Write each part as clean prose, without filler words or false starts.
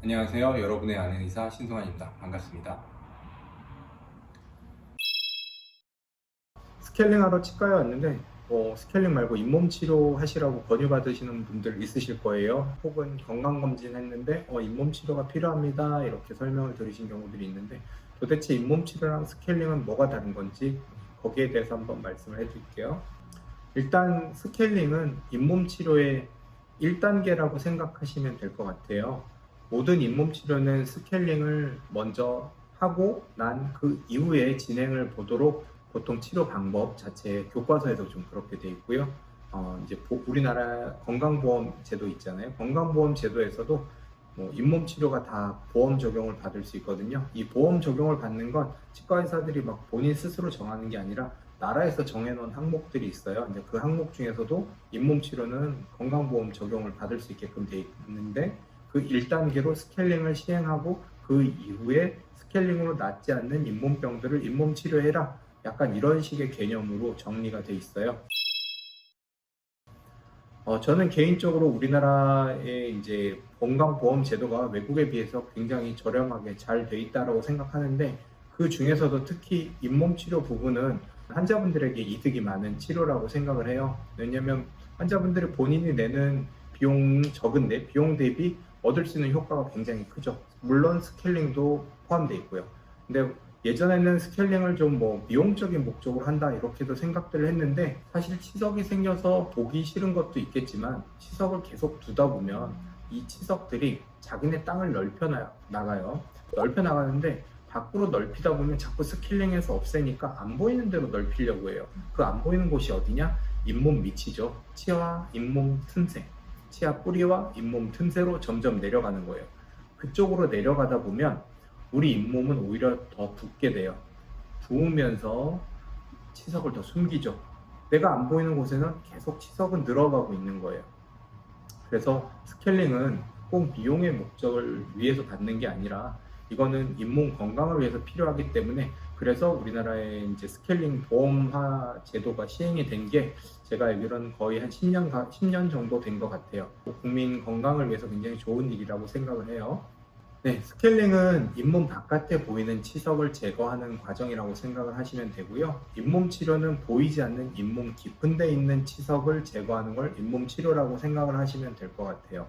안녕하세요. 여러분의 아는 의사 신성환입니다. 반갑습니다. 스케일링하러 치과에 왔는데 스케일링 말고 잇몸 치료 하시라고 권유받으시는 분들 있으실 거예요. 혹은 건강검진 했는데 잇몸 치료가 필요합니다 이렇게 설명을 들으신 경우들이 있는데, 도대체 잇몸 치료랑 스케일링은 뭐가 다른 건지 거기에 대해서 한번 말씀을 해드릴게요. 일단 스케일링은 잇몸 치료의 1단계라고 생각하시면 될 것 같아요. 모든 잇몸 치료는 스케일링을 먼저 하고 난 그 이후에 진행을 보도록 보통 치료 방법 자체 교과서에도 좀 그렇게 돼 있고요. 이제 우리나라 건강보험 제도 있잖아요. 건강보험 제도에서도 잇몸 치료가 다 보험 적용을 받을 수 있거든요. 이 보험 적용을 받는 건 치과 의사들이 막 본인 스스로 정하는 게 아니라 나라에서 정해놓은 항목들이 있어요. 이제 그 항목 중에서도 잇몸 치료는 건강보험 적용을 받을 수 있게끔 돼 있는데, 그 1단계로 스케일링을 시행하고 그 이후에 스케일링으로 낫지 않는 잇몸병들을 잇몸 치료해라, 약간 이런 식의 개념으로 정리가 돼 있어요. 저는 개인적으로 우리나라의 이제 건강보험 제도가 외국에 비해서 굉장히 저렴하게 잘 돼 있다고 생각하는데, 그 중에서도 특히 잇몸 치료 부분은 환자분들에게 이득이 많은 치료라고 생각을 해요. 왜냐면 환자분들이 본인이 내는 비용이 적은데 비용 대비 얻을 수 있는 효과가 굉장히 크죠. 물론 스케일링도 포함되어 있고요. 근데 예전에는 스케일링을 좀 미용적인 목적으로 한다 이렇게도 생각들을 했는데, 사실 치석이 생겨서 보기 싫은 것도 있겠지만 치석을 계속 두다 보면 이 치석들이 자기네 땅을 넓혀 나가요. 넓혀 나가는데 밖으로 넓히다 보면 자꾸 스케일링해서 없애니까 안 보이는 대로 넓히려고 해요. 그 안 보이는 곳이 어디냐? 잇몸 밑이죠. 치아 잇몸 틈새, 치아 뿌리와 잇몸 틈새로 점점 내려가는 거예요. 그쪽으로 내려가다 보면 우리 잇몸은 오히려 더 붓게 돼요. 부으면서 치석을 더 숨기죠. 내가 안 보이는 곳에는 계속 치석은 늘어가고 있는 거예요. 그래서 스케일링은 꼭 미용의 목적을 위해서 받는 게 아니라 이거는 잇몸 건강을 위해서 필요하기 때문에, 그래서 우리나라에 이제 스케일링 보험화 제도가 시행이 된 게 제가 알기로는 거의 한 10년 정도 된 것 같아요. 국민 건강을 위해서 굉장히 좋은 일이라고 생각을 해요. 네, 스케일링은 잇몸 바깥에 보이는 치석을 제거하는 과정이라고 생각을 하시면 되고요. 잇몸 치료는 보이지 않는 잇몸 깊은 데 있는 치석을 제거하는 걸 잇몸 치료라고 생각을 하시면 될 것 같아요.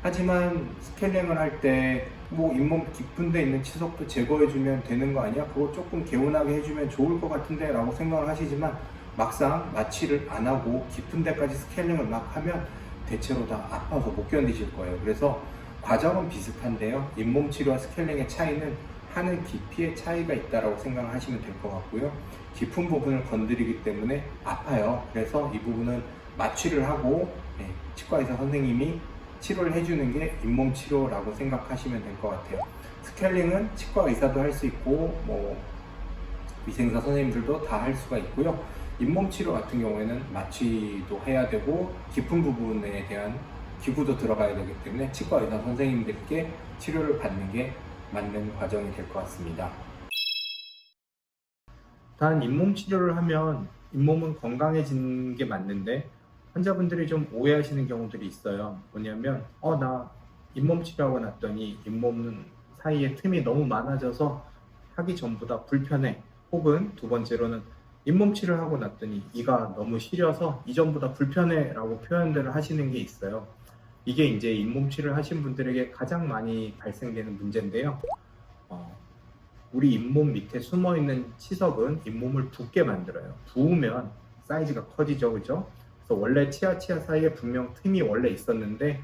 하지만 스케일링을 할 때 잇몸 깊은 데 있는 치석도 제거해주면 되는 거 아니야? 그거 조금 개운하게 해주면 좋을 것 같은데 라고 생각을 하시지만, 막상 마취를 안 하고 깊은 데까지 스케일링을 막 하면 대체로 다 아파서 못 견디실 거예요. 그래서 과정은 비슷한데요, 잇몸 치료와 스케일링의 차이는 하는 깊이의 차이가 있다고 생각을 하시면 될 것 같고요. 깊은 부분을 건드리기 때문에 아파요. 그래서 이 부분은 마취를 하고 치과 의사 선생님이 치료를 해주는 게 잇몸 치료라고 생각하시면 될 것 같아요. 스케일링은 치과 의사도 할 수 있고 위생사 선생님들도 다 할 수가 있고요. 잇몸 치료 같은 경우에는 마취도 해야 되고 깊은 부분에 대한 기구도 들어가야 되기 때문에 치과 의사 선생님들께 치료를 받는 게 맞는 과정이 될 것 같습니다. 단 잇몸 치료를 하면 잇몸은 건강해지는 게 맞는데, 환자분들이 좀 오해하시는 경우들이 있어요. 뭐냐면 나 잇몸 치료하고 났더니 잇몸 사이에 틈이 너무 많아져서 하기 전보다 불편해. 혹은 두 번째로는 잇몸 치료를 하고 났더니 이가 너무 시려서 이전보다 불편해 라고 표현들을 하시는 게 있어요. 이게 이제 잇몸 치료를 하신 분들에게 가장 많이 발생되는 문제인데요. 우리 잇몸 밑에 숨어있는 치석은 잇몸을 붓게 만들어요. 부으면 사이즈가 커지죠, 그죠? 그래서 원래 치아 사이에 분명 틈이 원래 있었는데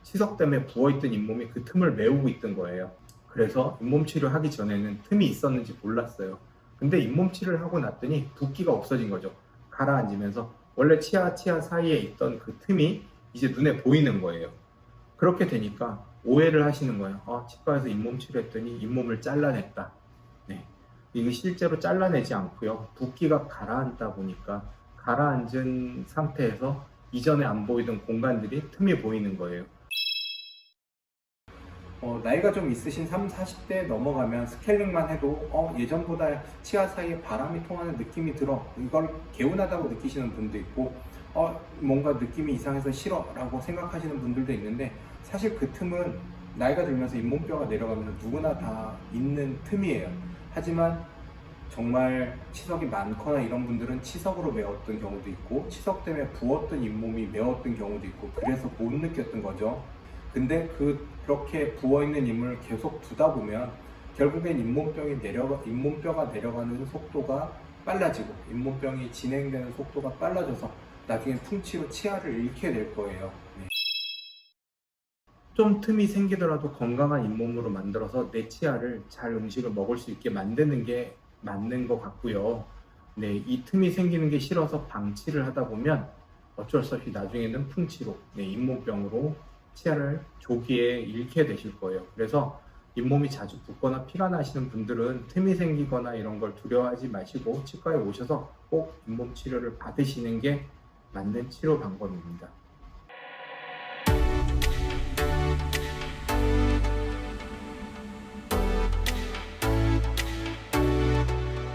치석 때문에 부어있던 잇몸이 그 틈을 메우고 있던 거예요. 그래서 잇몸 치료하기 전에는 틈이 있었는지 몰랐어요. 근데 잇몸 치료를 하고 났더니 붓기가 없어진 거죠. 가라앉으면서 원래 치아 사이에 있던 그 틈이 이제 눈에 보이는 거예요. 그렇게 되니까 오해를 하시는 거예요. 치과에서 잇몸 치료했더니 잇몸을 잘라냈다. 네. 이거 실제로 잘라내지 않고요. 붓기가 가라앉다 보니까 가라앉은 상태에서 이전에 안 보이던 공간들이 틈이 보이는 거예요. 나이가 좀 있으신 30, 40대 넘어가면 스케일링만 해도 예전보다 치아 사이에 바람이 통하는 느낌이 들어. 이걸 개운하다고 느끼시는 분도 있고 뭔가 느낌이 이상해서 싫어 라고 생각하시는 분들도 있는데, 사실 그 틈은 나이가 들면서 잇몸뼈가 내려가면서 누구나 다 있는 틈이에요. 하지만 정말 치석이 많거나 이런 분들은 치석으로 메웠던 경우도 있고, 치석 때문에 부었던 잇몸이 메웠던 경우도 있고, 그래서 못 느꼈던 거죠. 근데 그렇게 부어있는 잇몸을 계속 두다 보면 결국엔 잇몸뼈가 내려가는 속도가 빨라지고, 잇몸병이 진행되는 속도가 빨라져서 나중에 풍치로 치아를 잃게 될 거예요. 네. 좀 틈이 생기더라도 건강한 잇몸으로 만들어서 내 치아를 잘 음식을 먹을 수 있게 만드는 게 맞는 것 같고요. 네, 이 틈이 생기는 게 싫어서 방치를 하다 보면 어쩔 수 없이 나중에는 풍치로, 잇몸병으로 치아를 조기에 잃게 되실 거예요. 그래서 잇몸이 자주 붓거나 피가 나시는 분들은 틈이 생기거나 이런 걸 두려워하지 마시고 치과에 오셔서 꼭 잇몸 치료를 받으시는 게 맞는 치료 방법입니다.